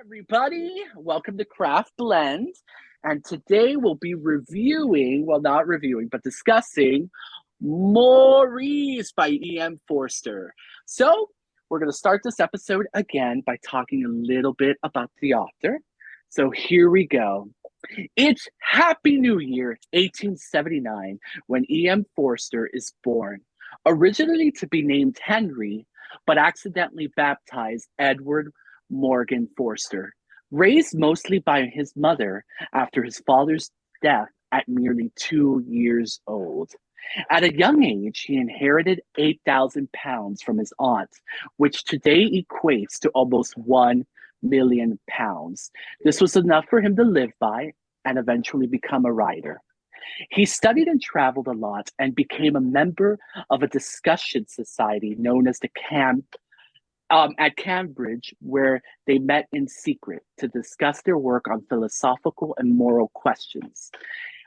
everybody. Welcome to Craft Blend. And today we'll be reviewing, well, not reviewing, but discussing Maurice by E.M. Forster. So, we're going to start this episode again by talking a little bit about the author. So, here we go. It's Happy New Year, 1879, when E.M. Forster is born. Originally to be named Henry, but accidentally baptized Edward Morgan Forster. Raised mostly by his mother after his father's death at merely 2 years old. At a young age, he inherited £8,000 from his aunt, which today equates to almost £1 million. This was enough for him to live by and eventually become a writer. He studied and traveled a lot and became a member of a discussion society known as the at Cambridge, where they met in secret to discuss their work on philosophical and moral questions.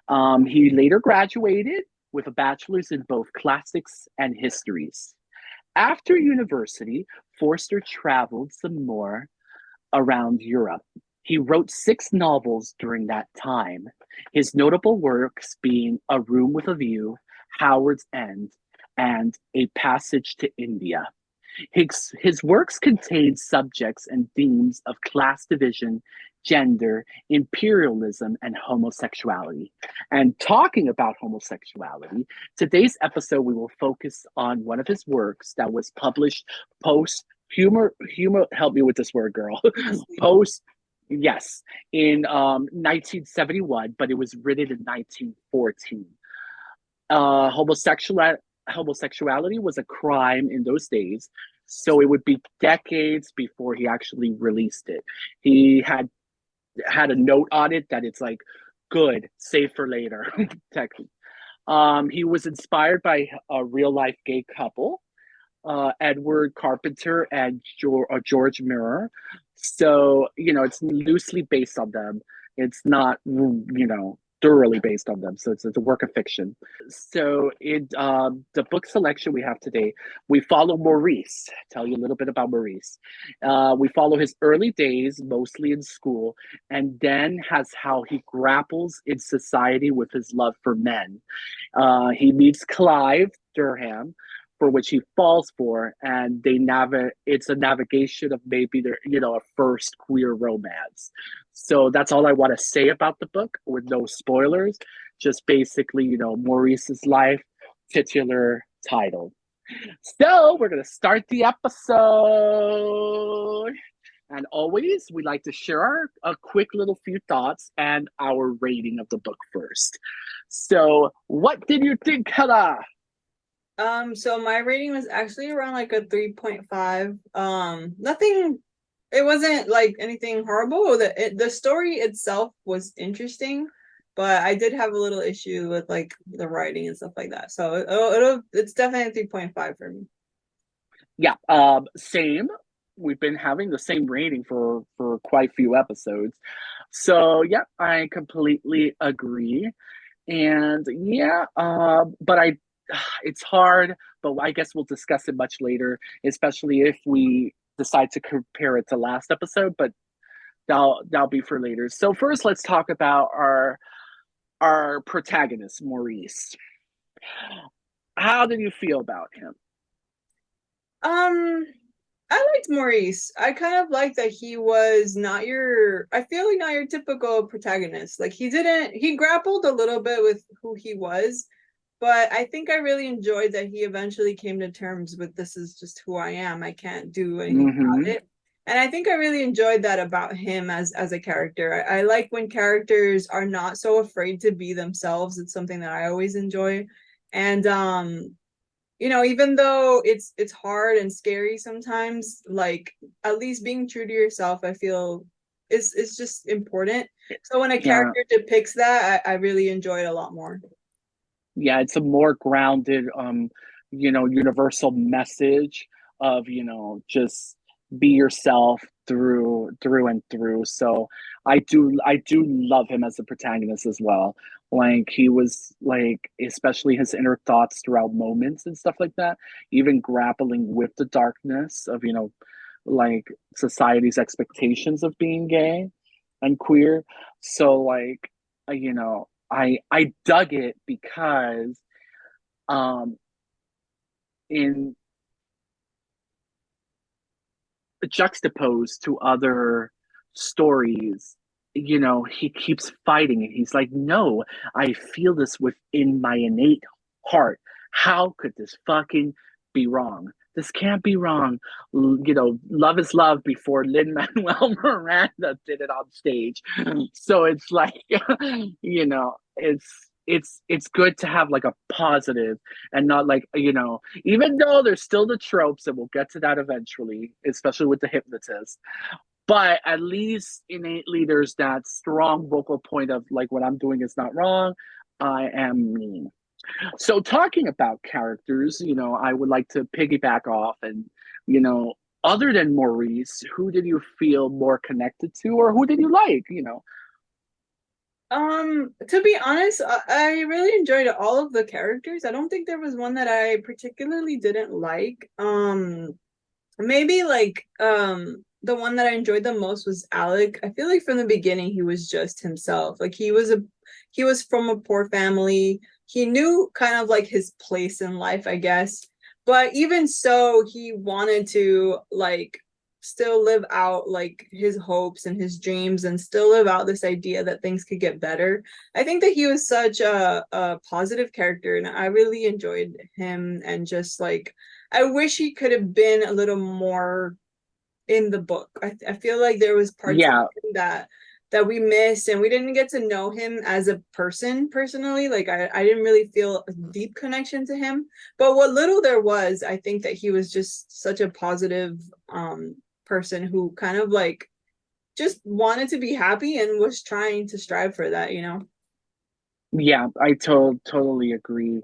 He later graduated with a bachelor's in both classics and histories. After university, Forster traveled some more around Europe. He wrote 6 novels during that time, his notable works being A Room with a View, Howard's End, and A Passage to India. His works contain subjects and themes of class division, gender, imperialism, and homosexuality. And talking about homosexuality, today's episode we will focus on one of his works that was published post humor. Help me with this word, girl. Post Yes, in 1971, but it was written in 1914. Homosexuality was a crime in those days, so it would be decades before he actually released it. He had a note on it that it's like good, save for later. Technically, he was inspired by a real life gay couple, Edward Carpenter and George Miller. So, it's loosely based on them. It's not, thoroughly based on them. So it's a work of fiction. So in the book selection we have today, we follow Maurice. Tell you a little bit about Maurice. We follow his early days, mostly in school, and then has how he grapples in society with his love for men. He meets Clive Durham, for which he falls for, and it's a navigation of maybe their, a first queer romance. So that's all I want to say about the book with no spoilers. Just basically, Maurice's life, titular title. So we're going to start the episode. And always, we like to share a quick little few thoughts and our rating of the book first. So what did you think, Hannah? So my rating was actually around like a 3.5. Nothing, it wasn't like anything horrible. The story itself was interesting, but I did have a little issue with like the writing and stuff like that. So it's definitely 3.5 for me. Yeah, same. We've been having the same rating for quite a few episodes. So yeah, I completely agree. And yeah, but it's hard, but I guess we'll discuss it much later, especially if we decide to compare it to last episode, but that'll be for later. So first, let's talk about our protagonist, Maurice. How did you feel about him? I liked Maurice. I kind of liked that he was I feel like not your typical protagonist. Like he grappled a little bit with who he was, but I think I really enjoyed that he eventually came to terms with this is just who I am. I can't do anything about it. And I think I really enjoyed that about him as a character. I like when characters are not so afraid to be themselves. It's something that I always enjoy. And even though it's hard and scary sometimes, like at least being true to yourself, I feel is just important. So when a character depicts that, I really enjoy it a lot more. Yeah, it's a more grounded, universal message of, just be yourself through and through. So I do love him as a protagonist as well. Like he was like, especially his inner thoughts throughout moments and stuff like that, even grappling with the darkness of, like society's expectations of being gay and queer. So like I dug it because um in juxtaposed to other stories, he keeps fighting and he's like, no, I feel this within my innate heart. How could this fucking be wrong? This can't be wrong. Love is love before Lin Manuel Miranda did it on stage. So it's like, it's good to have like a positive and not like, even though there's still the tropes, and we'll get to that eventually, especially with the hypnotist. But at least innately, there's that strong vocal point of like, what I'm doing is not wrong. I am me. So, talking about characters, I would like to piggyback off and, you know, other than Maurice, who did you feel more connected to, or who did you like? To be honest, I really enjoyed all of the characters. I don't think there was one that I particularly didn't like. Maybe like the one that I enjoyed the most was Alec. I feel like from the beginning he was just himself. Like he was from a poor family. He knew kind of like his place in life, I guess. But even so, he wanted to like still live out like his hopes and his dreams and still live out this idea that things could get better. I think that he was such a positive character and I really enjoyed him and just like I wish he could have been a little more in the book. I feel like there was parts of Yeah, him that we missed and we didn't get to know him as a person personally. Like I didn't really feel a deep connection to him. But what little there was, I think that he was just such a positive person who kind of like just wanted to be happy and was trying to strive for that, you know? yeah, I totally agree.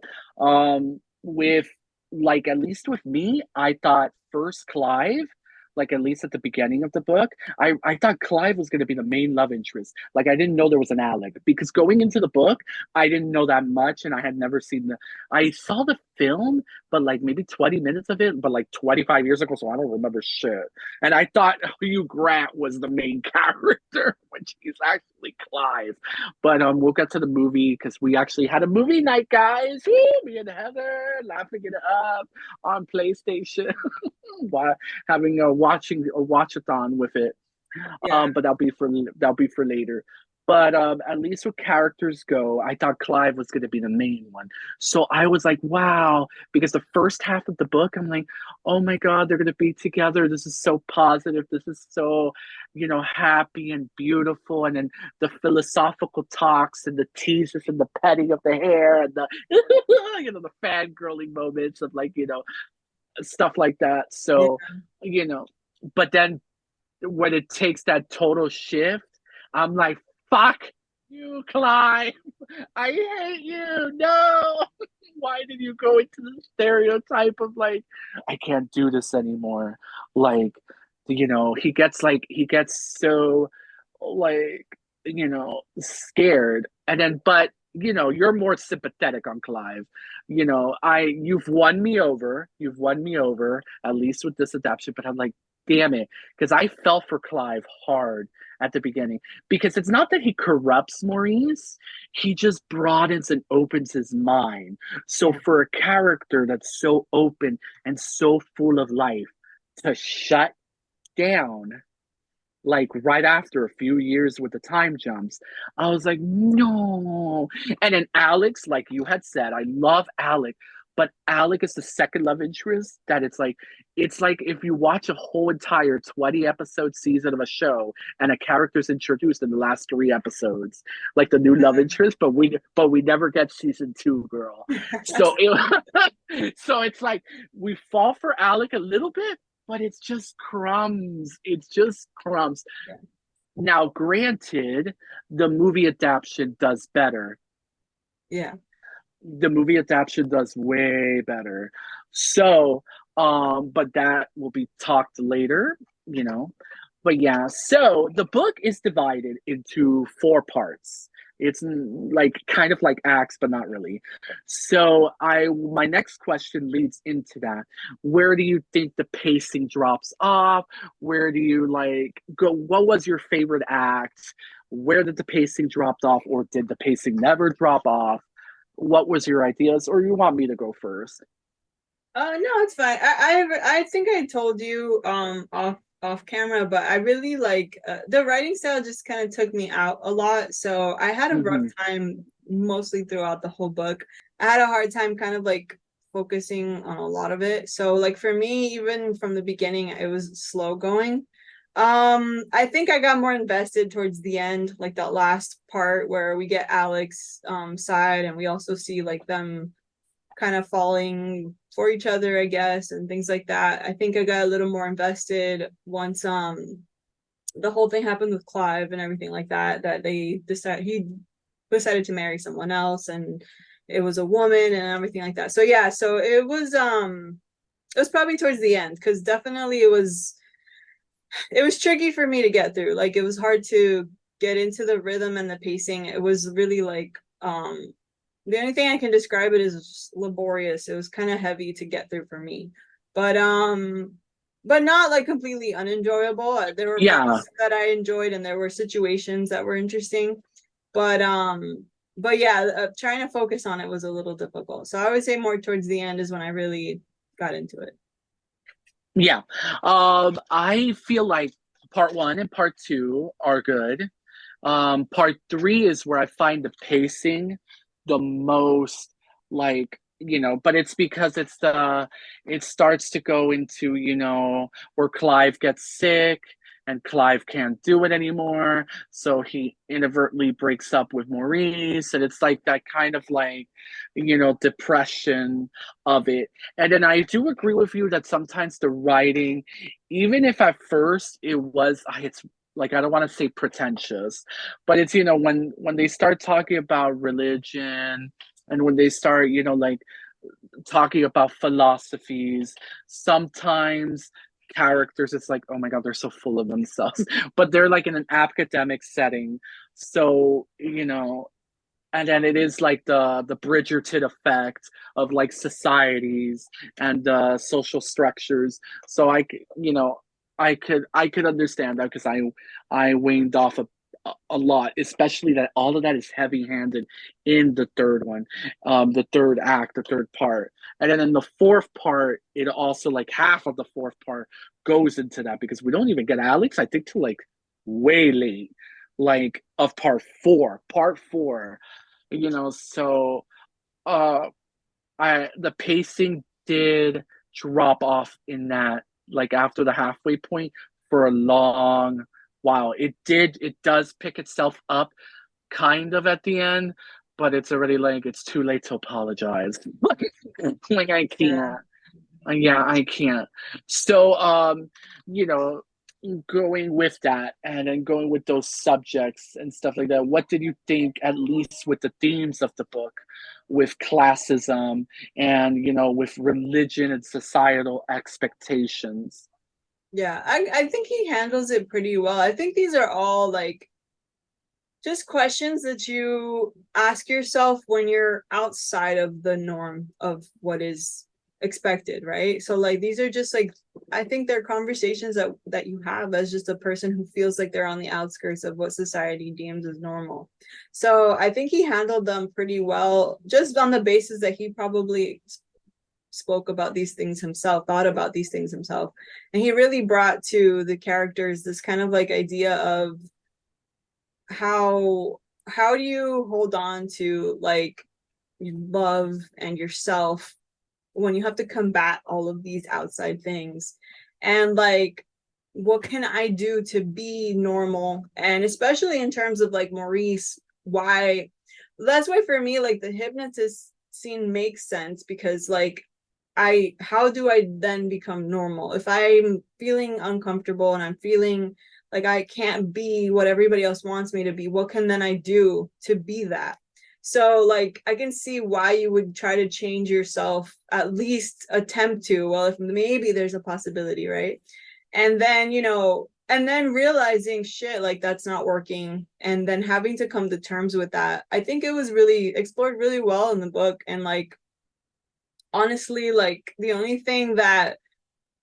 With like at least with me, I thought first Clive, like at least at the beginning of the book, I thought Clive was going to be the main love interest. Like I didn't know there was an Alec because going into the book, I didn't know that much, and I had never seen the. I saw the film, but like maybe 20 minutes of it, but like 25 years ago, so I don't remember shit. And I thought Hugh Grant was the main character, which he's actually Clive. But we'll get to the movie because we actually had a movie night, guys. Woo! Me and Heather laughing it up on PlayStation while having a watchathon with it. Yeah. But that'll be for later. But at least with characters go, I thought Clive was going to be the main one. So I was like, wow, because the first half of the book, I'm like, oh my God, they're going to be together. This is so positive. This is so, happy and beautiful. And then the philosophical talks and the teases and the petting of the hair and the, the fangirling moments of like, stuff like that. Yeah. So, you know, but then when it takes that total shift, I'm like, fuck you, Clive. I hate you. No. Why did you go into the stereotype of like, I can't do this anymore? Like, he gets so like, scared. And then, but you're more sympathetic on Clive. You've won me over. You've won me over, at least with this adaptation. But I'm like, damn it, because I fell for Clive hard at the beginning because it's not that he corrupts Maurice, he just broadens and opens his mind. So Yeah. for a character that's so open and so full of life to shut down like right after a few years with the time jumps, I was like, no. And then Alex, like you had said, I love Alec, but Alec is the second love interest that it's like if you watch a whole entire 20 episode season of a show and a character's introduced in the last three episodes, like the new love interest, but we never get season two, girl. So so it's like we fall for Alec a little bit, but it's just crumbs. It's just crumbs. Yeah. Now, granted, the movie adaptation does better. Yeah. The movie adaptation does way better. So, but that will be talked later, you know. But yeah, so the book is divided into four parts. It's like kind of like acts, but not really. So I my next question leads into that. Where do you think the pacing drops off? Where do you like go? What was your favorite act? Where did the pacing drop off, or did the pacing never drop off? What was your ideas, or you want me to go first? No, it's fine. I think I told you off camera, but I really like the writing style just kind of took me out a lot. So I had a rough Mm-hmm. time mostly throughout the whole book. I had a hard time kind of like focusing on a lot of it. So like for me, even from the beginning, it was slow going. I think I got more invested towards the end, like that last part where we get Alec's side and we also see like them kind of falling for each other, I guess, and things like that. I think I got a little more invested once the whole thing happened with Clive and everything like that, that he decided to marry someone else and it was a woman and everything like that. So yeah, so it was probably towards the end because definitely it was tricky for me to get through. Like it was hard to get into the rhythm and the pacing. It was really like the only thing I can describe it is laborious. It was kind of heavy to get through for me. But but not like completely unenjoyable. There were Yeah, parts that I enjoyed and there were situations that were interesting. But yeah, trying to focus on it was a little difficult. So I would say more towards the end is when I really got into it. yeah. I feel like part one and part two are good. Part three is where I find the pacing the most like, but it's because it starts to go into, where Clive gets sick and Clive can't do it anymore. So he inadvertently breaks up with Maurice. And it's like that kind of like, depression of it. And then I do agree with you that sometimes the writing, even if at first it's like, I don't want to say pretentious, but it's, when they start talking about religion and when they start, like talking about philosophies, sometimes characters, it's like, oh my god, they're so full of themselves, but they're like in an academic setting. So, and then it is like the Bridgerton effect of like societies and social structures. So I could understand that because I waned off a lot, especially that all of that is heavy handed in the third one, the third act, the third part, and then in the fourth part, it also like half of the fourth part goes into that because we don't even get Alex, I think, till like way late, like of part four, so uh I the pacing did drop off in that, like after the halfway point for a long while. It does pick itself up kind of at the end, but it's already like it's too late to apologize. Like I Yeah. can't. Yeah, I can't. So, you know, going with that and then going with those subjects and stuff like that, what did you think, at least with the themes of the book, with classism and, with religion and societal expectations? Yeah, I think he handles it pretty well. I think these are all like just questions that you ask yourself when you're outside of the norm of what is expected, right? So like these are just like I think they're conversations that you have as just a person who feels like they're on the outskirts of what society deems as normal. So I think he handled them pretty well just on the basis that he probably spoke about these things himself, thought about these things himself. And he really brought to the characters this kind of like idea of how how do you hold on to like love and yourself when you have to combat all of these outside things, and like what can I do to be normal, and especially in terms of like Maurice, why that's why for me like the hypnotist scene makes sense because like I how do I then become normal if I'm feeling uncomfortable and I'm feeling like I can't be what everybody else wants me to be? What can then I do to be that? So like I can see why you would try to change yourself, at least attempt to. Well, if maybe there's a possibility, right? And then, and then realizing shit, like that's not working, and then having to come to terms with that. I think it was really explored really well in the book. And like honestly, like the only thing that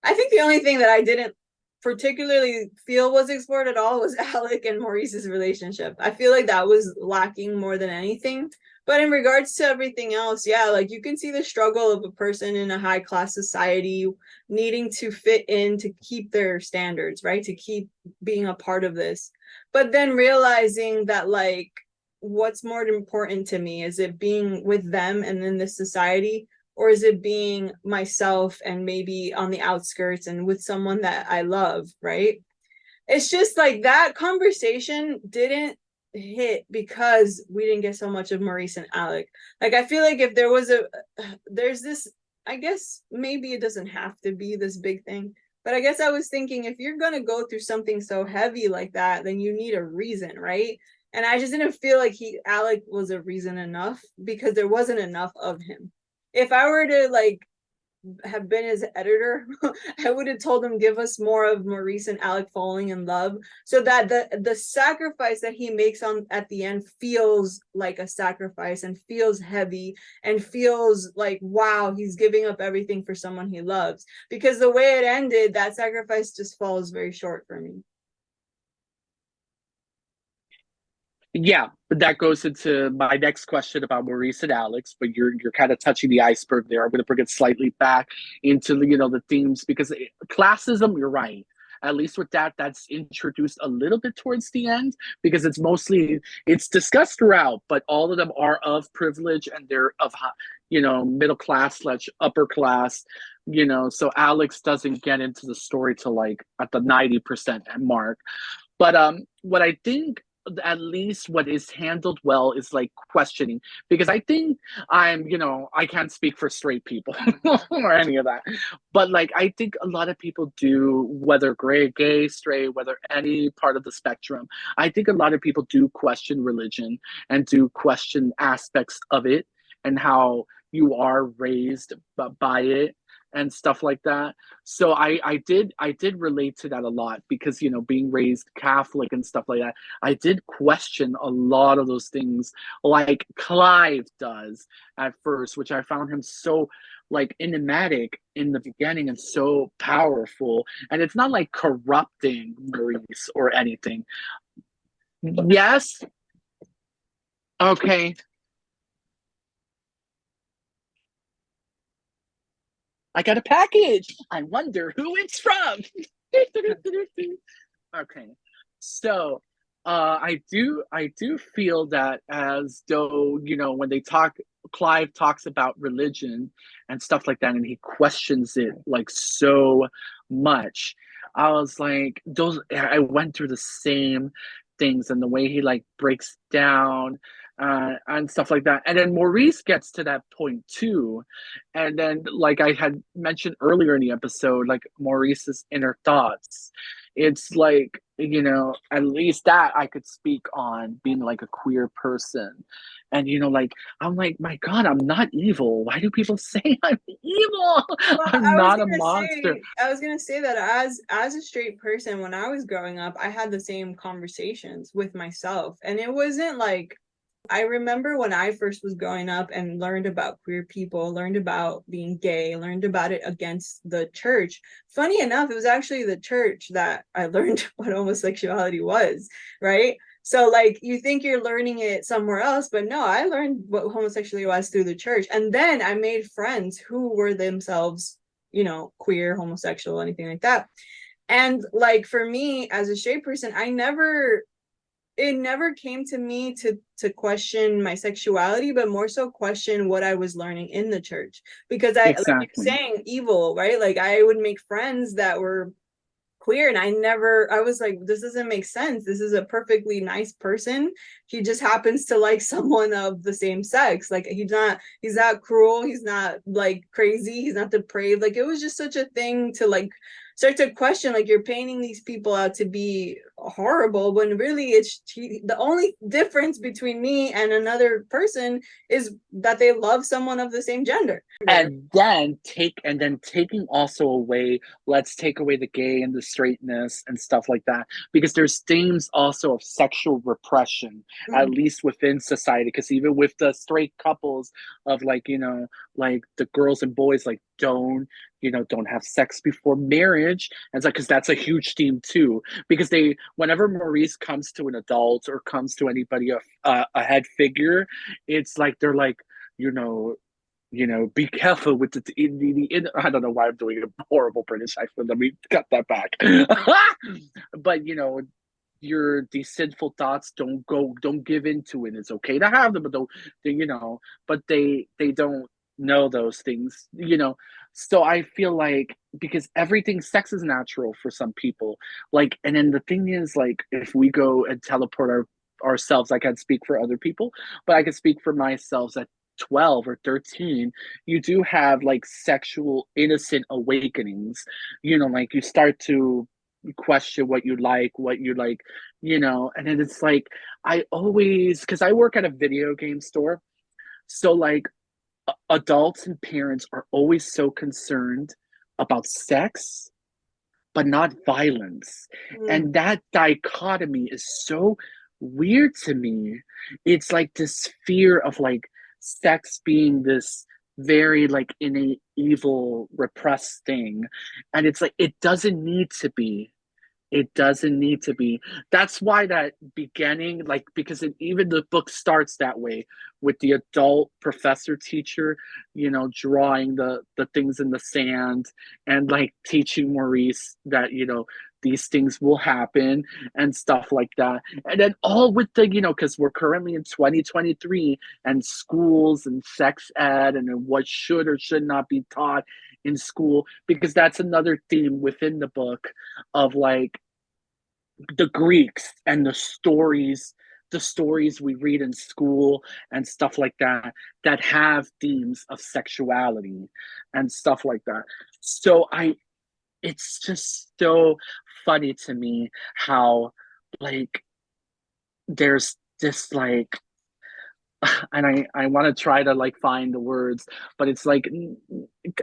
I didn't particularly feel was explored at all was Alec and Maurice's relationship. I feel like that was lacking more than anything. But in regards to everything else, yeah, like you can see the struggle of a person in a high class society needing to fit in to keep their standards, right? To keep being a part of this. But then realizing that, like, what's more important to me? Is it being with them and in this society? Or is it being myself and maybe on the outskirts and with someone that I love, right? It's just like that conversation didn't hit because we didn't get so much of Maurice and Alec. Like I feel like if there was there's this, I guess maybe it doesn't have to be this big thing, but I guess I was thinking if you're going to go through something so heavy like that, then you need a reason, right? And I just didn't feel like Alec was a reason enough because there wasn't enough of him. If I were to like have been his editor, I would have told him give us more of Maurice and Alec falling in love, so that the sacrifice that he makes on at the end feels like a sacrifice and feels heavy and feels like wow, he's giving up everything for someone he loves. Because the way it ended, that sacrifice just falls very short for me. Yeah, but that goes into my next question about Maurice and Alex. But you're kind of touching the iceberg there. I'm going to bring it slightly back into the themes because classism. You're right. At least with that, that's introduced a little bit towards the end because it's discussed throughout, but all of them are of privilege and they're of middle class slash upper class. So Alex doesn't get into the story till like at the 90% mark. But what I think at least what is handled well is like questioning because I think I can't speak for straight people or any of that, but like I think a lot of people do, whether gay, straight, whether any part of the spectrum. I think a lot of people do question religion and do question aspects of it and how you are raised by it and stuff like that. So I did relate to that a lot because being raised Catholic and stuff like that, I did question a lot of those things like Clive does at first, which I found him so like enigmatic in the beginning and so powerful. And it's not like corrupting Maurice or anything. Yes. Okay. I got a package. I wonder who it's from. Okay. So I do feel that as though, when they talk Clive talks about religion and stuff like that and he questions it like so much. I was like I went through the same things and the way he like breaks down and stuff like that. And then Maurice gets to that point too. And then, like I had mentioned earlier in the episode, like Maurice's inner thoughts. It's like, at least that I could speak on being like a queer person. And, like, I'm like, my God, I'm not evil. Why do people say I'm evil? Well, I'm not a monster. I was gonna say that as a straight person, when I was growing up, I had the same conversations with myself, and it wasn't like I remember when I first was growing up and learned about queer people, learned about being gay, learned about it against the church. Funny enough, it was actually the church that I learned what homosexuality was, right? So like you think you're learning it somewhere else, but no, I learned what homosexuality was through the church. And then I made friends who were themselves, queer, homosexual, anything like that. And like for me as a straight person, it never came to me to question my sexuality, but more so question what I was learning in the church. Because like you're Exactly. saying, evil, right? Like I would make friends that were queer and I was like, this doesn't make sense. This is a perfectly nice person. He just happens to like someone of the same sex. Like he's not cruel, he's not like crazy, he's not depraved. Like it was just such a thing to like start to question, like, you're painting these people out to be horrible when really the only difference between me and another person is that they love someone of the same gender. And then taking also away, let's take away the gay and the straightness and stuff like that, because there's themes also of sexual repression, at least within society, because even with the straight couples of, like, like the girls and boys, like, don't have sex before marriage. And it's like, because that's a huge theme too, because whenever Maurice comes to an adult or comes to anybody, a head figure, it's like they're like, you know be careful with I don't know why I'm doing a horrible British accent. Let me cut that back. But these sinful thoughts, don't give into it. It's okay to have them, but they don't know those things. So I feel like, because sex is natural for some people, like, and then the thing is, like, if we go and teleport ourselves, I can't speak for other people, but I can speak for myself, that 12 or 13, you do have, like, sexual innocent awakenings. Like, you start to question what you like, and then it's like, I always, because I work at a video game store, so, like, adults and parents are always so concerned about sex but not violence. And that dichotomy is so weird to me. It's like this fear of, like, sex being this very, like, innate evil repressed thing, and it's like, it doesn't need to be. It doesn't need to be. That's why that beginning, like, because even the book starts that way, with the adult professor teacher, drawing the things in the sand, and, like, teaching Maurice that, these things will happen and stuff like that. And then all with because we're currently in 2023, and schools and sex ed and what should or should not be taught in school, because that's another theme within the book of, like, the Greeks and the stories we read in school and stuff like that, that have themes of sexuality and stuff like that. So it's just so funny to me how, like, there's this, like, and I want to try to, like, find the words, but it's like,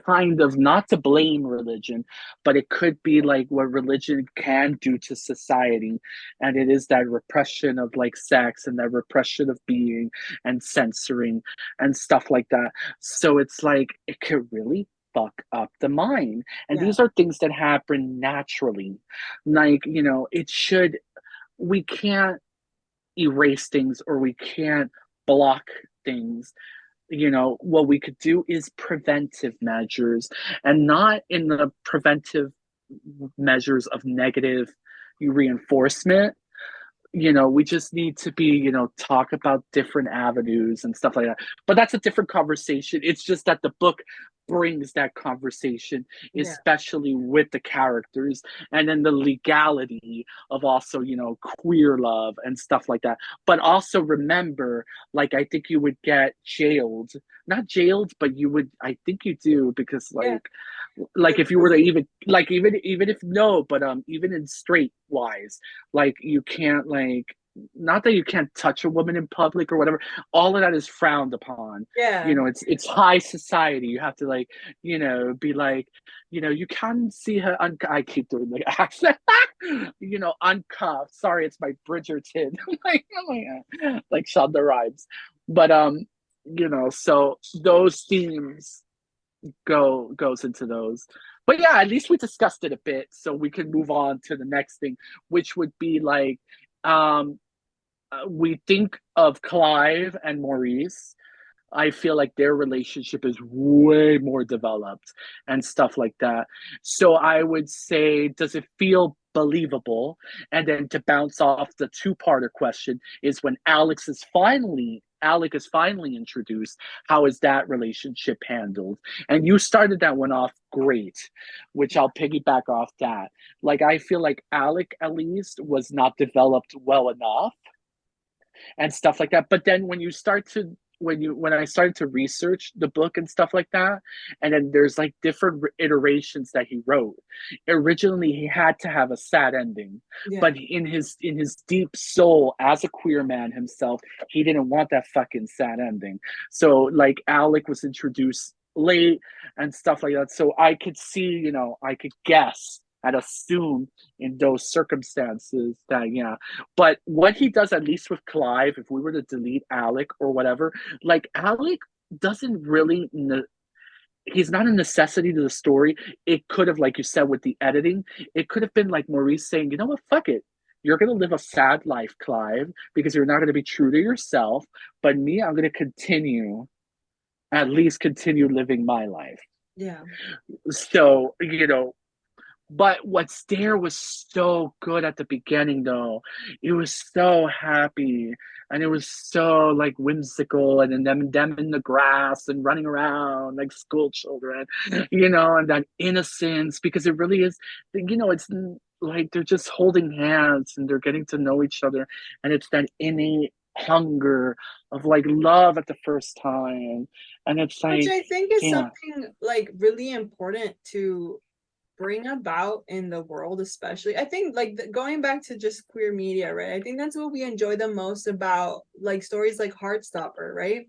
kind of not to blame religion, but it could be like what religion can do to society, and it is that repression of, like, sex, and that repression of being, and censoring and stuff like that. So it's like, it could really fuck up the mind, and Yeah. these are things that happen naturally. Like, we can't erase things, or we can't block things. What we could do is preventive measures, and not in the preventive measures of negative reinforcement. We just need to talk about different avenues and stuff like that. But that's a different conversation. It's just that the book brings that conversation, Yeah. especially with the characters, and then the legality of also, queer love and stuff like that. But also remember, like, I think you would get jailed, not jailed, but you would, I think you do, because, Yeah. like if you were to even if no, but even in straight wise, like, you can't, like, not that you can't touch a woman in public or whatever, all of that is frowned upon. Yeah. It's high society. You have to, like, be like, you can see her I keep doing the accent. Uncuffed. Sorry, it's my Bridgerton. Like, oh my God. Like Shonda Rhimes. But so those themes goes into those. But yeah, at least we discussed it a bit, so we can move on to the next thing, which would be, like, um we think of Clive and Maurice. I feel like their relationship is way more developed and stuff like that. So I would say, does it feel believable? And then, to bounce off the two-parter question, is when Alec is finally introduced, how is that relationship handled? And you started that one off great, which I'll piggyback off that. Like, I feel like Alec, at least, was not developed well enough and stuff like that. But then when you start to when I started to research the book and stuff like that, and then there's like different iterations that he wrote. Originally, he had to have a sad ending, Yeah. but in his deep soul, as a queer man himself, he didn't want that fucking sad ending. So like Alec was introduced late and stuff like that. So I could see, I could guess and assume in those circumstances that yeah. But what he does, at least with Clive, if we were to delete Alec or whatever, like Alec doesn't really he's not a necessity to the story. It could have, like you said, with the editing, it could have been like Maurice saying, you know what, fuck it. You're going to live a sad life, Clive, because you're not going to be true to yourself. But me, I'm going to at least continue living my life. Yeah. So, but what's there was so good at the beginning, though. It was so happy, and it was so like whimsical, and then them in the grass and running around like school children, and that innocence, because it really is, it's like they're just holding hands and they're getting to know each other, and it's that innate hunger of like love at the first time, and it's Which like, I think is yeah. something like really important to bring about in the world, especially. I think like going back to just queer media, right? I think that's what we enjoy the most about like stories like Heartstopper, right?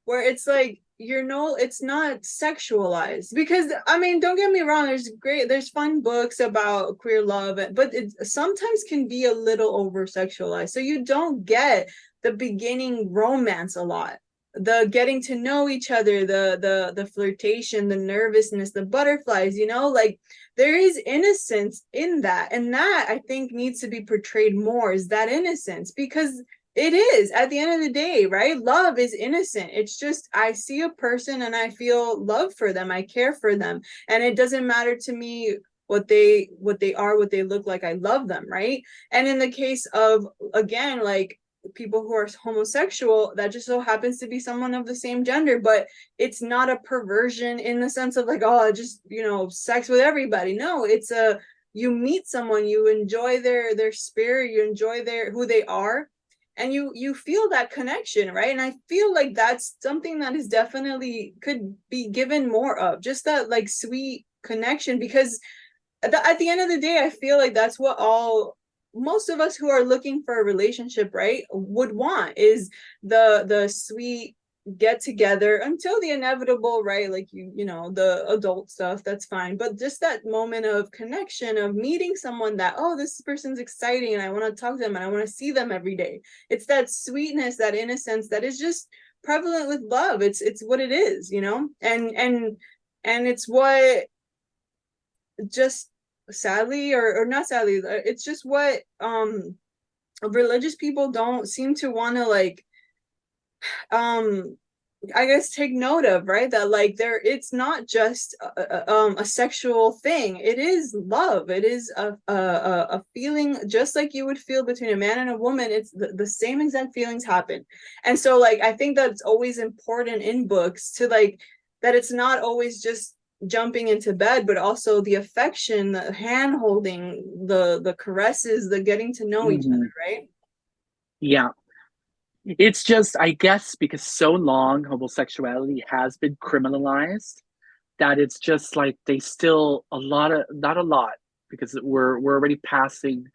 Where it's like it's not sexualized, because I mean, don't get me wrong, there's fun books about queer love, but it sometimes can be a little over sexualized, so you don't get the beginning romance a lot, the getting to know each other, the flirtation, the nervousness, the butterflies, like there is innocence in that, and that I think needs to be portrayed more, is that innocence, because it is, at the end of the day, right? Love is innocent. It's just I see a person and I feel love for them. I care for them. And it doesn't matter to me what they are, what they look like. I love them, right? And in the case of, again, like people who are homosexual, that just so happens to be someone of the same gender, but it's not a perversion in the sense of like, oh, just, sex with everybody. No, it's a, you meet someone, you enjoy their spirit, you enjoy who they are, and you feel that connection, right? And I feel like that's something that is definitely could be given more of, just that like sweet connection, because at the end of the day, I feel like that's what all most of us who are looking for a relationship, right, would want, is the sweet get together until the inevitable, right? Like the adult stuff, that's fine. But just that moment of connection, of meeting someone that, oh, this person's exciting and I want to talk to them and I want to see them every day. It's that sweetness, that innocence that is just prevalent with love. It's what it is, and it's what just sadly, or not sadly, it's just what religious people don't seem to want to like I guess take note of, right? That like it's not just a sexual thing. It is love. It is a feeling just like you would feel between a man and a woman. It's the same exact feelings happen. And so like I think that's always important in books, to like that it's not always just jumping into bed, but also the affection, the hand holding, the caresses, the getting to know each Mm-hmm. other, right? Yeah. It's just, I guess, because so long homosexuality has been criminalized, that it's just like they still not a lot, because we're already passing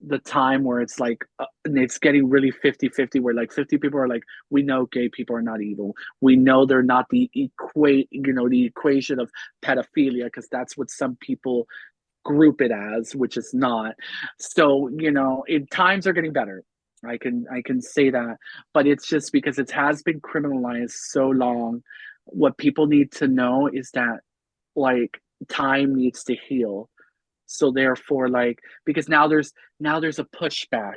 the time where it's like it's getting really 50-50, where like 50 people are like, we know gay people are not evil, we know they're not the equation of pedophilia, because that's what some people group it as, which is not. So times are getting better. I can say that, but it's just because it has been criminalized so long. What people need to know is that like time needs to heal. So therefore, like, because now there's a pushback,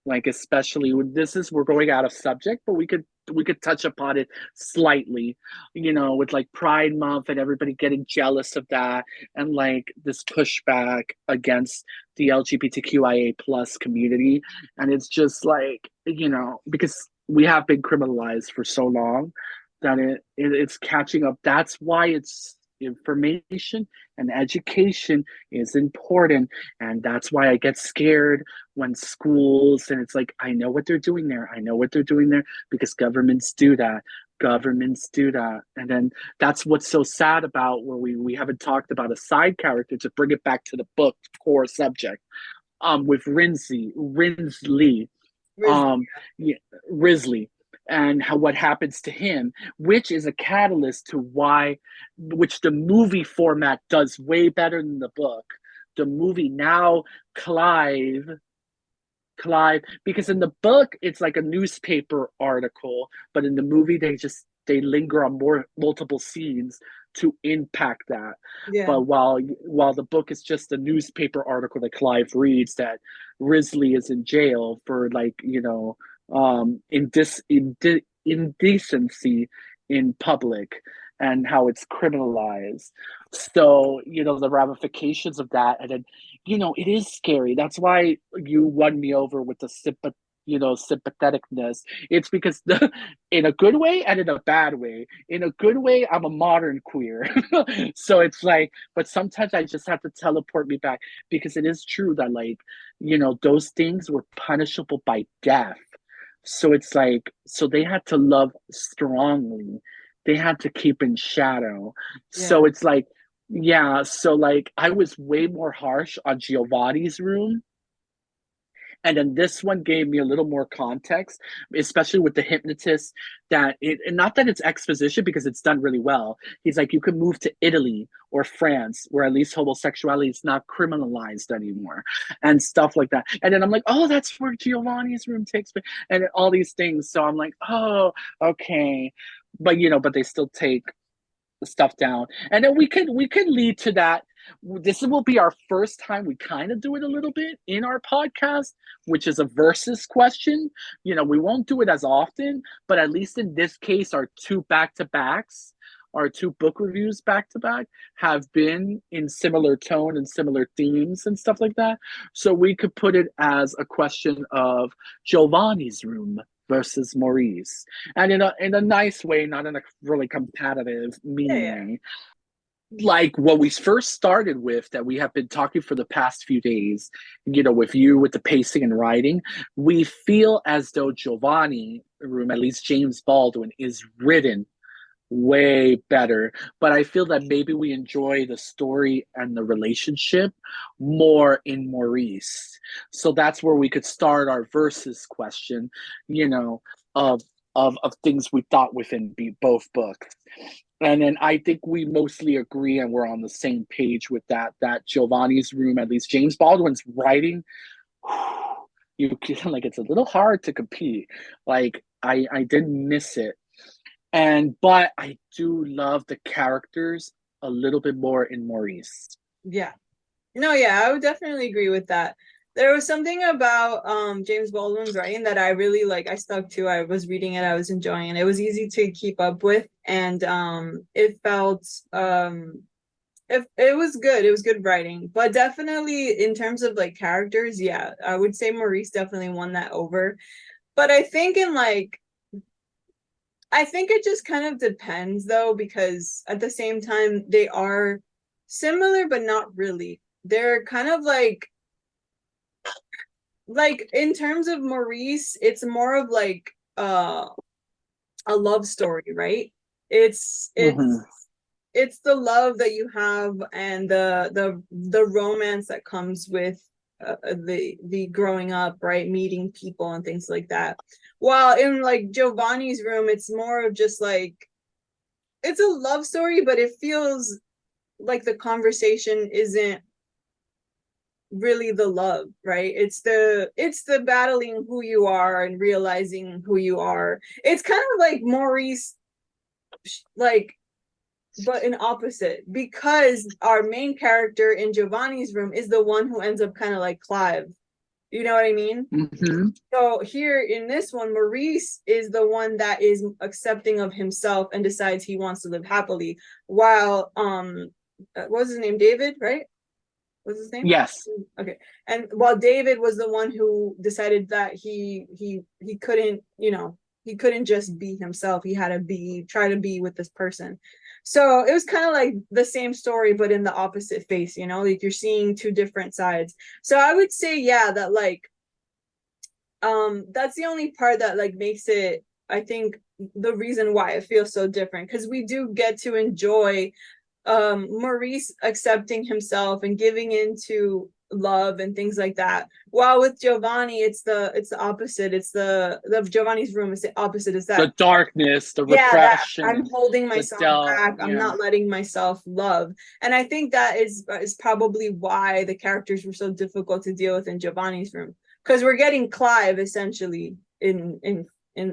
like especially with we're going out of subject, but we could touch upon it slightly, with like Pride Month and everybody getting jealous of that, and like this pushback against the LGBTQIA plus community. And it's just like, because we have been criminalized for so long, that it's catching up. That's why it's information and education is important. And that's why I get scared when schools, and it's like, I know what they're doing there. I know what they're doing there because governments do that. Governments do that. And then that's what's so sad about where we haven't talked about a side character to bring it back to the book core subject. With Rinsley, Riz- um, yeah, Risley, and how what happens to him, which is a catalyst to why, which the movie format does way better than the book. The movie now, Clive, because in the book it's like a newspaper article, but in the movie they linger on more multiple scenes to impact that. yeah, But while the book is just a newspaper article that Clive reads, that Risley is in jail for, like, indecency in public, and how it's criminalized. So, the ramifications of that. And then, it is scary. That's why you won me over with the sympatheticness. It's because in a good way and in a bad way. In a good way, I'm a modern queer. So it's like, but sometimes I just have to teleport me back, because it is true that, like, those things were punishable by death. So it's like, so they had to love strongly. They had to keep in shadow. yeah, So it's like, yeah, so like I was way more harsh on Giovanni's room, and then this one gave me a little more context, especially with the hypnotist. And not that it's exposition, because it's done really well. He's like, you can move to Italy or France, where at least homosexuality is not criminalized anymore, and stuff like that. And then I'm like, oh, that's where Giovanni's room takes me, and all these things. So I'm like, oh, okay. But they still take stuff down, and then we could lead to that. This will be our first time we kind of do it a little bit in our podcast, which is a versus question. We won't do it as often, but at least in this case, our two back-to-backs, our two book reviews back to back, have been in similar tone and similar themes and stuff like that. So we could put it as a question of Giovanni's room versus Maurice, and in a nice way, not in a really competitive, yeah, mean yeah, way. Like what we first started with, that we have been talking for the past few days, with you, with the pacing and writing, we feel as though Giovanni room, at least James Baldwin, is written way better. But I feel that maybe we enjoy the story and the relationship more in Maurice. So that's where we could start our versus question, of of things we thought within both books. And then I think we mostly agree, and we're on the same page with that Giovanni's room, at least James Baldwin's writing, you can, like, it's a little hard to compete. Like, I didn't miss it. But I do love the characters a little bit more in Maurice. yeah. No, yeah, I would definitely agree with that. There was something about James Baldwin's writing that I really like. I stuck to. I was reading it. I was enjoying it. It was easy to keep up with, and it felt it was good. It was good writing, but definitely in terms of like characters, yeah, I would say Maurice definitely won that over. But I think it just kind of depends though, because at the same time they are similar but not really. They're kind of like in terms of Maurice, it's more of like a love story, right? It's Mm-hmm. it's it's the love that you have, and the romance that comes with the growing up, right? Meeting people and things like that. While in like Giovanni's room, it's more of just like it's a love story, but it feels like the conversation isn't really the love, right? It's the battling who you are and realizing who you are. It's kind of like Maurice, like, but an opposite, because our main character in Giovanni's room is the one who ends up kind of like Clive. You know what I mean? Mm-hmm. So here in this one, Maurice is the one that is accepting of himself and decides he wants to live happily. While what was his name? David, right? What's his name? Yes. Okay. And while David was the one who decided that he couldn't, he couldn't just be himself. He had to try to be with this person. So it was kind of like the same story, but in the opposite face, you know, like you're seeing two different sides. So I would say, yeah, that like that's the only part that like makes it, I think, the reason why it feels so different, because we do get to enjoy Maurice accepting himself and giving into love and things like that. While with Giovanni, it's the opposite. It's the Giovanni's room is the opposite. Is The that, darkness, the yeah, that I'm repression, holding the myself doubt. back. I'm Yeah, not letting myself love. And I think that is probably why the characters were so difficult to deal with in Giovanni's room. Because we're getting Clive essentially in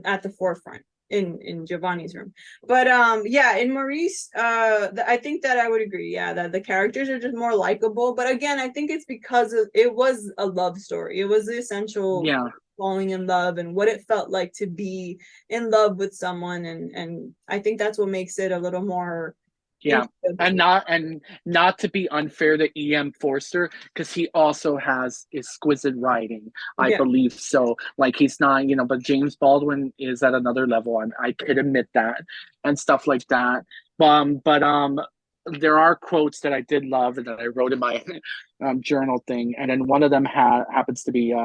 at the forefront in Giovanni's room. But yeah, in Maurice, I think that I would agree, yeah, that the characters are just more likable. But again, I think it's because it was a love story. It was the essential yeah. falling in love and what it felt like to be in love with someone, and I think that's what makes it a little more Yeah. interesting. And not to be unfair to E.M. Forster, because he also has exquisite writing, I Yeah, believe so. Like he's not, but James Baldwin is at another level. I could admit that and stuff like that. But there are quotes that I did love and that I wrote in my journal thing, and then one of them happens to be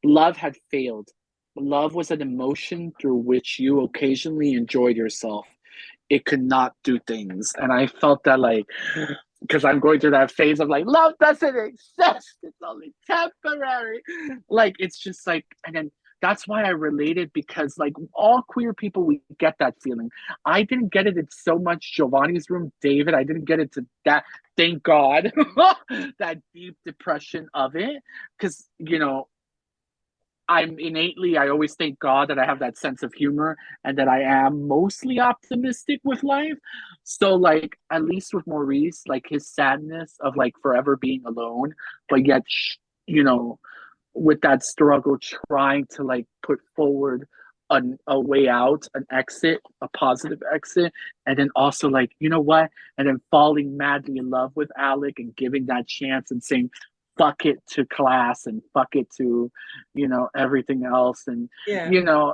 love had failed. Love was an emotion through which you occasionally enjoyed yourself. It could not do things. And I felt that like because I'm going through that phase of like love doesn't exist. It's only temporary. Like it's just like and then that's why I related because like all queer people we get that feeling. I didn't get it in so much Giovanni's room, David. I didn't get it to that thank God. That deep depression of it. Cause I always thank God that I have that sense of humor and that I am mostly optimistic with life. So, like, at least with Maurice, like his sadness of like forever being alone, but yet, you know, with that struggle, trying to like put forward a way out, an exit, a positive exit, and then also like, you know what? And then falling madly in love with Alec and giving that chance and saying, fuck it to class and fuck it to everything else. And yeah,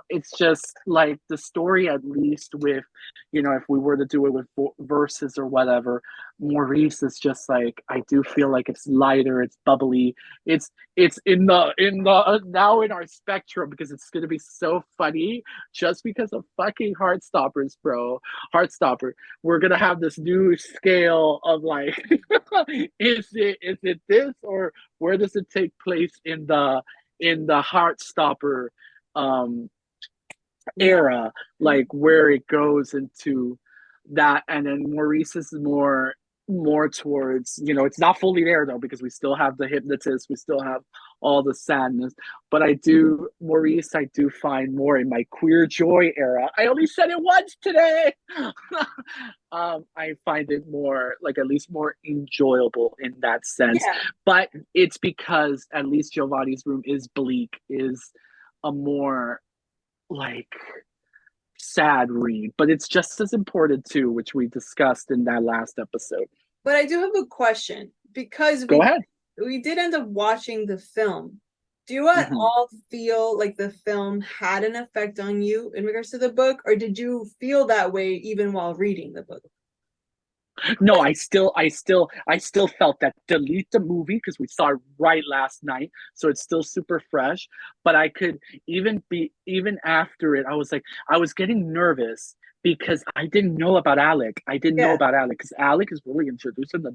it's just like the story, at least with if we were to do it with verses or whatever, Maurice is just like, I do feel like it's lighter, it's bubbly, it's in the now in our spectrum, because it's gonna be so funny just because of fucking Heartstoppers, bro. Heartstopper, we're gonna have this new scale of like is it this, or where does it take place in the Heartstopper um yeah, era, like where it goes into that. And then Maurice is more towards, it's not fully there though, because we still have the hypnotist, we still have all the sadness. But Maurice, I do find more in my queer joy era. I only said it once today. I find it more like, at least more enjoyable in that sense. yeah. But it's because at least Giovanni's room is bleak, is a more like sad read, but it's just as important too, which we discussed in that last episode. But I do have a question, because Go ahead. we did end up watching the film. Do you at Mhm. all feel like the film had an effect on you in regards to the book, or did you feel that way even while reading the book? No, I still felt that. Delete the movie because we saw it right last night, so it's still super fresh. But I could even after it, I was getting nervous because I didn't know about Alec. I didn't know Yeah, about Alec because Alec is really introduced in the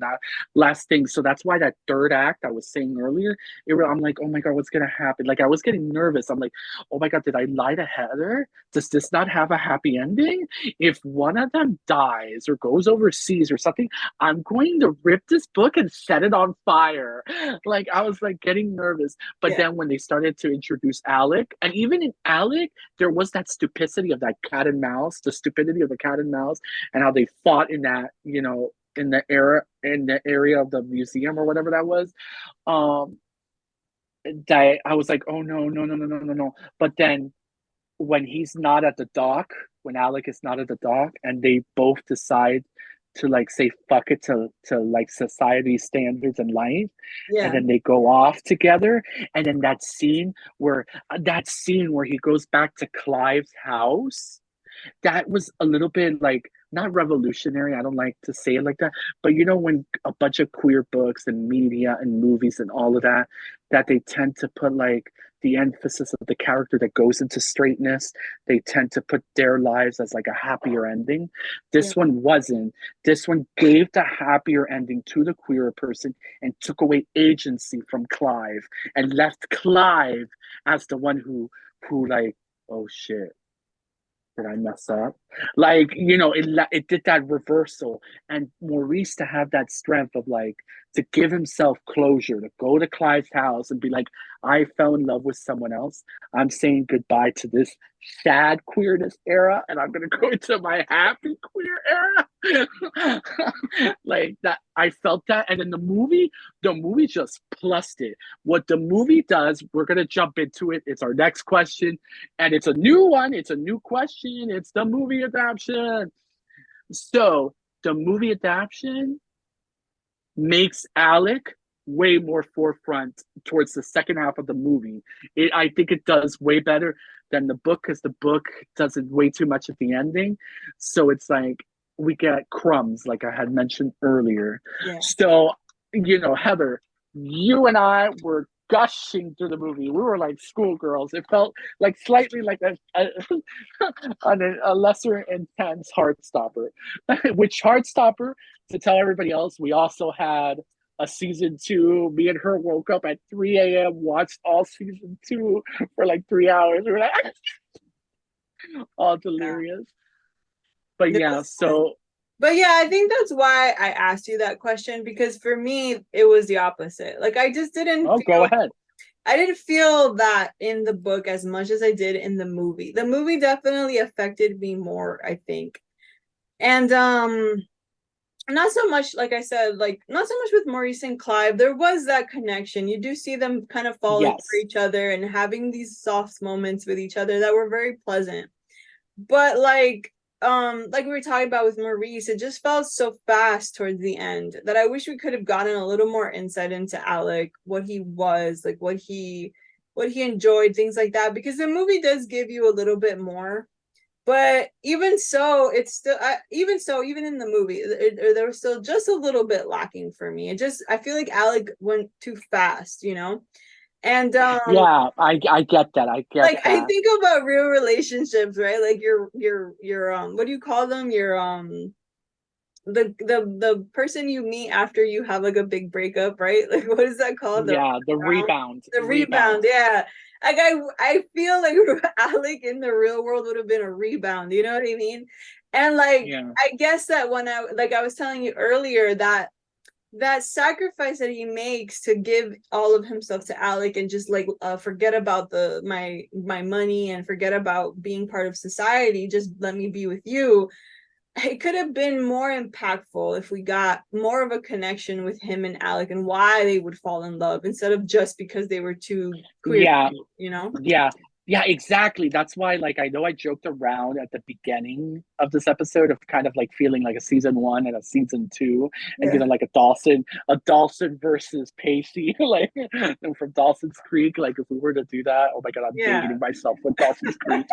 last thing. So that's why that third act I was saying earlier, I'm like, oh my god, what's gonna happen? Like I was getting nervous. I'm like, oh my god, did I lie to Heather? Does this not have a happy ending? If one of them dies or goes overseas or something, I'm going to rip this book and set it on fire. Like I was like getting nervous. But yeah, then when they started to introduce Alec, and even in Alec, there was that stupidity of that cat and mouse, the stupidity of the cat and mouse, and how they fought in that, in the area of the museum or whatever that was. Um that I was like, oh no, no, no, no, no, no, no. But then when he's not at the dock, when Alec is not at the dock, and they both decide to like say fuck it to like society standards and life, and yeah, then they go off together, and then that scene where he goes back to Clive's house, that was a little bit like not revolutionary. I don't like to say it like that, but you know, when a bunch of queer books and media and movies and all of that, that they tend to put like the emphasis of the character that goes into straightness, they tend to put their lives as like a happier ending. Yeah. This one wasn't. This one gave the happier ending to the queer person and took away agency from Clive and left Clive as the one who like, oh shit, did I mess up? Like, you know, it did that reversal. And Maurice to have that strength of like, to give himself closure, to go to Clive's house and be like, I fell in love with someone else. I'm saying goodbye to this sad queerness era and I'm going to go into my happy queer era. Like that, I felt that. And in the movie just plussed it. What the movie does, we're going to jump into it. It's our next question. And it's a new one. It's a new question. It's the movie adaptation. So the movie adaptation makes Alec way more forefront towards the second half of the movie. I think it does way better than the book because the book does it way too much at the ending. So it's like we get crumbs, like I had mentioned earlier. Yeah. So, you know, Heather, you and I were gushing through the movie. We were like schoolgirls. It felt like slightly like a lesser intense Heartstopper. Which Heartstopper, to tell everybody else, we also had a season two. Me and her woke up at 3 a.m., watched all season two for like 3 hours. We were like, all Yeah. delirious. But It yeah, was fun. so, But yeah, I think that's why I asked you that question because for me it was the opposite. Like oh, go ahead. I didn't feel that in the book as much as I did in the movie. The movie definitely affected me more, I think. And not so much like I said, like not so much with Maurice and Clive. There was that connection. You do see them kind of falling for Yes. each other and having these soft moments with each other that were very pleasant. But like we were talking about with Maurice, it just felt so fast towards the end that I wish we could have gotten a little more insight into Alec, what he was, like what he enjoyed, things like that, because the movie does give you a little bit more. But even so, it's still even in the movie, there was still just a little bit lacking for me. It just I feel like Alec went too fast, you know. And Yeah, I get that. I get like I that. think about real relationships, right? Like your what do you call them? Your the person you meet after you have like a big breakup, right? Like what is that called? Yeah, the Round, rebound. the Rebound. rebound, yeah. Like I feel like Alec in the real world would have been a rebound, you know what I mean? And like Yeah. I guess that when I was telling you earlier that that sacrifice that he makes to give all of himself to Alec and just like forget about the my money and forget about being part of society, just let me be with you. It could have been more impactful if we got more of a connection with him and Alec and why they would fall in love instead of just because they were two queer Yeah, people, you know? yeah, yeah, exactly. That's why, like, I know I joked around at the beginning of this episode of kind of like feeling like a season one and a season two, and Yeah. like a Dawson versus Pacey, like from Dawson's Creek. Like, if we were to do that, oh my god, I'm Yeah. dating myself with Dawson's Creek.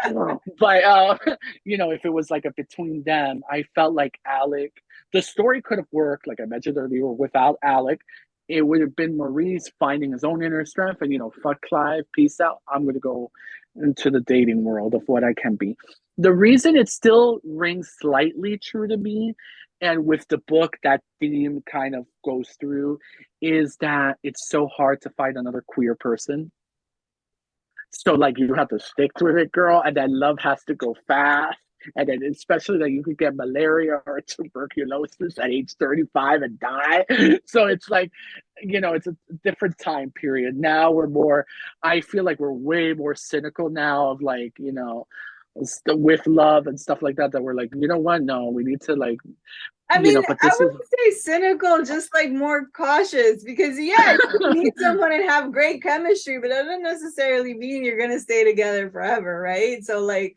But you know, if it was like a between them, I felt like Alec. The story could have worked, like I mentioned earlier, without Alec. It would have been Maurice finding his own inner strength and, you know, fuck Clive, peace out. I'm going to go into the dating world of what I can be. The reason it still rings slightly true to me, and with the book, that theme kind of goes through, is that it's so hard to find another queer person. So like you have to stick with it, girl, and then love has to go fast. And then especially that you could get malaria or tuberculosis at age 35 and die. So it's like, you know, it's a different time period. Now we're more, I feel like we're way more cynical now of like, you know, with love and stuff like that, that we're like, you know what? No, we need to like, I you mean, know, but I this is, wouldn't say cynical, just like more cautious because, yeah, you can meet someone and have great chemistry, but that doesn't necessarily mean you're going to stay together forever, right? So, like,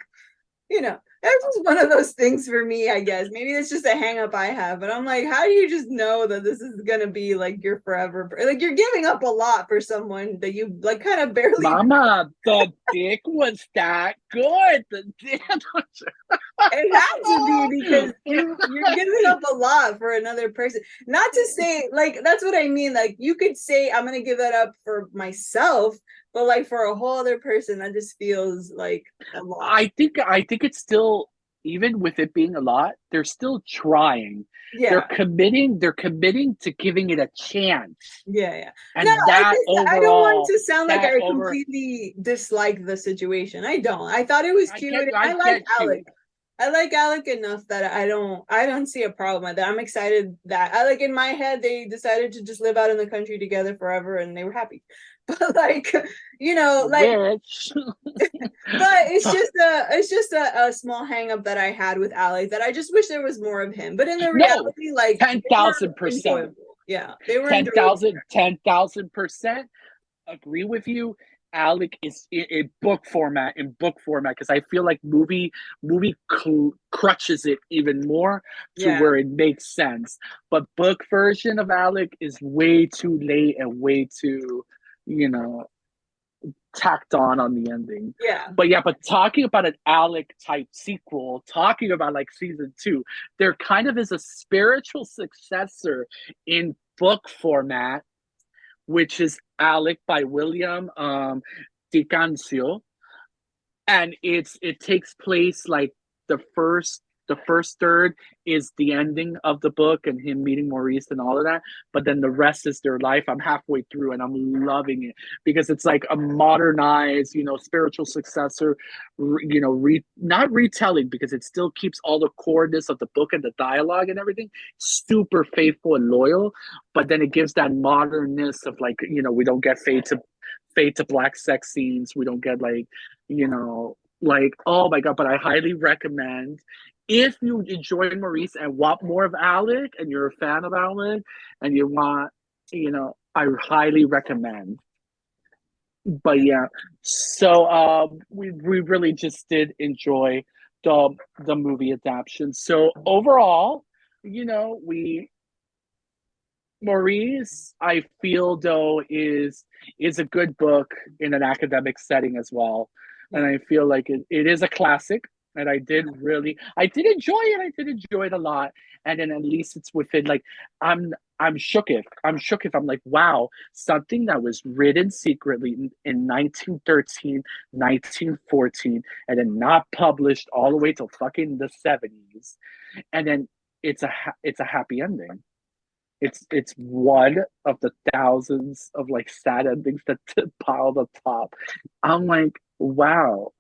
you know, that's just one of those things for me, I guess. Maybe it's just a hang up I have, but I'm like, how do you just know that this is going to be like your forever? Like, you're giving up a lot for someone that you like kind of barely. Mama, the dick was that good. The dick. It had to be because you're giving up a lot for another person. Not to say like that's what I mean. Like you could say I'm gonna give that up for myself, but like for a whole other person, that just feels like a lot. I think it's still, even with it being a lot, they're still trying. They're Yeah. committing, they're committing to giving it a chance. Yeah, yeah. No, And I that just I don't want overall, to sound like that I over completely dislike the situation. I don't. I thought it was cute. And I I like get Alec. you. I like Alec enough that I don't see a problem with that. I'm excited that I like in my head they decided to just live out in the country together forever and they were happy. But like, like Which but it's just a small hang up that I had with Alec that I just wish there was more of him. But in the no, reality, like they were 10,000%. enjoyable. Yeah, they were enjoyable. 10,000% agree with you. Alec is in book format, because I feel like movie crutches it even more to Yeah. where it makes sense. But book version of Alec is way too late and way too, you know, tacked on the ending. Yeah. But yeah, but talking about an Alec type sequel, talking about like season two, there kind of is a spiritual successor in book format, which is Alec by William Canzio, and it takes place like the first the first third is the ending of the book and him meeting Maurice and all of that, but then the rest is their life. I'm halfway through and I'm loving it because it's like a modernized, spiritual successor, not retelling, because it still keeps all the coreness of the book and the dialogue and everything super faithful and loyal, but then it gives that modernness of like, we don't get fade to black sex scenes. We don't get like, oh my god. But I highly recommend, if you enjoy Maurice and want more of Alec and you're a fan of Alec and you want, I highly recommend. But yeah, so we really just did enjoy the the movie adaptation. So overall, we Maurice, I feel though is a good book in an academic setting as well, and Yeah. I feel like it is a classic. And I did enjoy it. I did enjoy it a lot. And then at least it's within like I'm shook if I'm like, wow, something that was written secretly in 1913, 1914, and then not published all the way till fucking the 70s, and then it's a happy ending. It's one of the thousands of like sad endings that piled up top. I'm like, wow,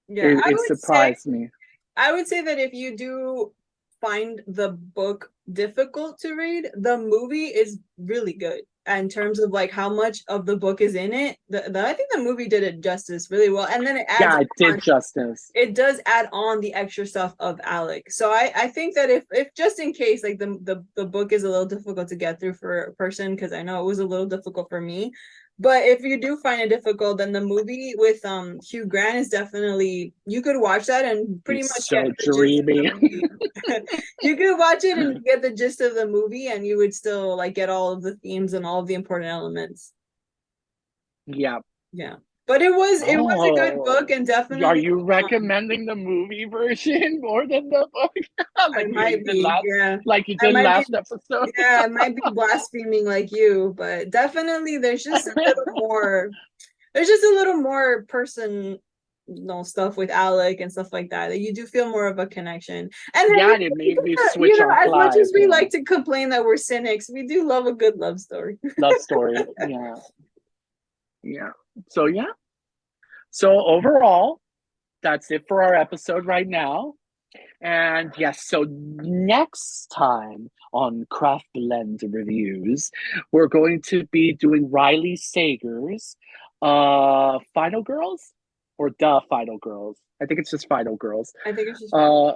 Yeah. it surprised me. I would say that if you do find the book difficult to read, the movie is really good in terms of like how much of the book is in it. I think the movie did it justice really well, and then Yeah, it did justice. it does add on the extra stuff of Alec. So I think that if just in case like the book is a little difficult to get through for a person, because I know it was a little difficult for me. But if you do find it difficult, then the movie with Hugh Grant is definitely, you could watch that and pretty He's much get so the gist of dreamy. the movie. You could watch it and get the gist of the movie and you would still like get all of the themes and all of the important elements. Yeah. Yeah. But it was a good book Oh, and are definitely you recommending the movie version more than the book? I like might you did be, last, yeah. like you I did might be, last episode. yeah, I might be blaspheming like you, but definitely there's just a little more person, stuff with Alec and stuff like that. That you do feel more of a connection. And then Yeah, and it made me switch on as much Clive. as we Yeah, like to complain that we're cynics, we do love a good love story. love story. Yeah, yeah. So yeah. So overall, that's it for our episode right now. And yes, so next time on Craft Blend Reviews, we're going to be doing Riley Sager's Final Girls, or The Final Girls. I think it's just Final Girls. I think it's just fine. Uh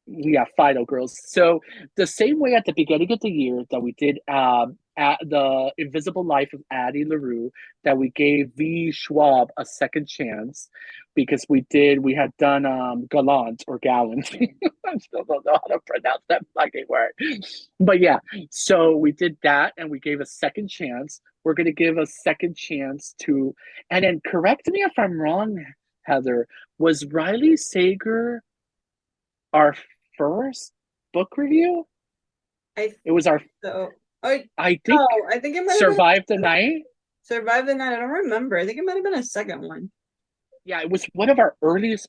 yeah, Final Girls. So the same way at the beginning of the year that we did at the Invisible Life of Addie LaRue, that we gave V Schwab a second chance, because we had done Gallant or Gallant. I still don't know how to pronounce that fucking word. But yeah, so we did that and we gave a second chance. We're gonna give a second chance to, and then correct me if I'm wrong, Heather, was Riley Sager our first book review. I It was our, so. Oh, I think, no, I think it might have been Survive the Night. Survive the Night. I don't remember. I think it might have been a second one. Yeah, it was one of our earliest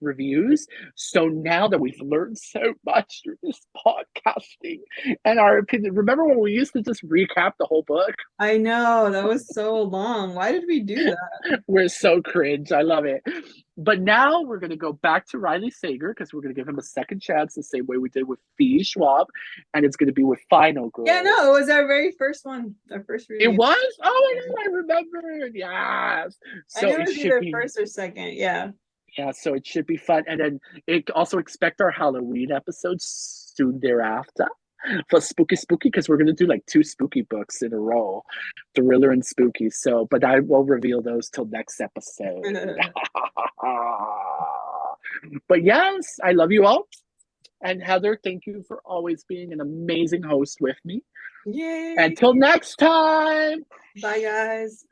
reviews. So now that we've learned so much through this podcasting and our opinion, remember when we used to just recap the whole book? I know that was so long. Why did we do that? We're so cringe. I love it. But now we're going to go back to Riley Sager because we're going to give him a second chance the same way we did with Fee Schwab. And it's going to be with Final Yeah, Girl. no, it was our very first one, our first It review. was? Oh my God, I remembered. Yes. I So knew it it was should either be, first or second. Yeah. yeah, so it should be fun. And then it also expect our Halloween episodes soon thereafter for spooky because we're gonna do like two spooky books in a row, thriller and spooky. So, but I will reveal those till next episode. But yes, I love you all. And Heather, thank you for always being an amazing host with me. Yay. Until next time. Bye, guys.